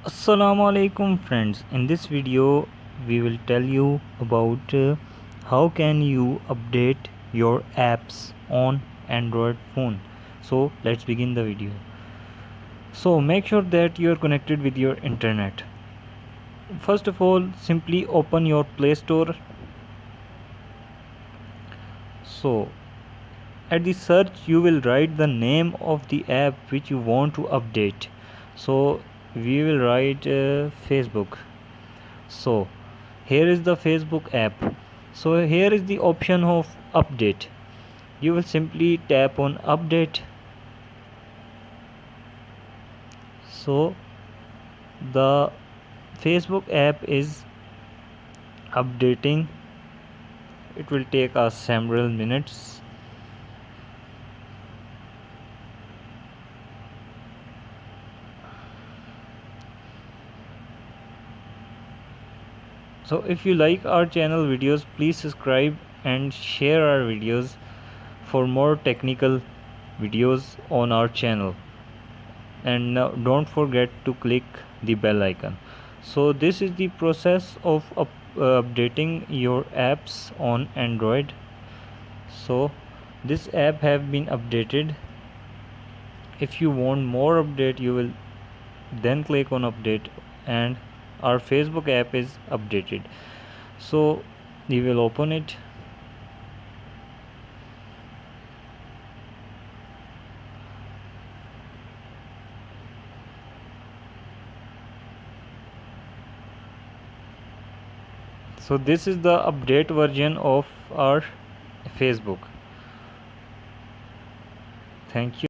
Assalamu alaikum friends. In this video we will tell you about how can you update your apps on Android phone. So let's begin the video. So make sure that you are connected with your internet. First of all, simply open your Play Store. So at the search you will write the name of the app which you want to update. So we will write Facebook. So here is the Facebook app. So here is the option of update. You will simply tap on update. So the Facebook app is updating. It will take us several minutes. So if you like our channel videos, please subscribe and share our videos for more technical videos on our channel. And now don't forget to click the bell icon. So this is the process of updating your apps on Android. So this app have been updated. If you want more update, you will then click on update and our Facebook app is updated. So we will open it. So this is the update version of our Facebook. Thank you.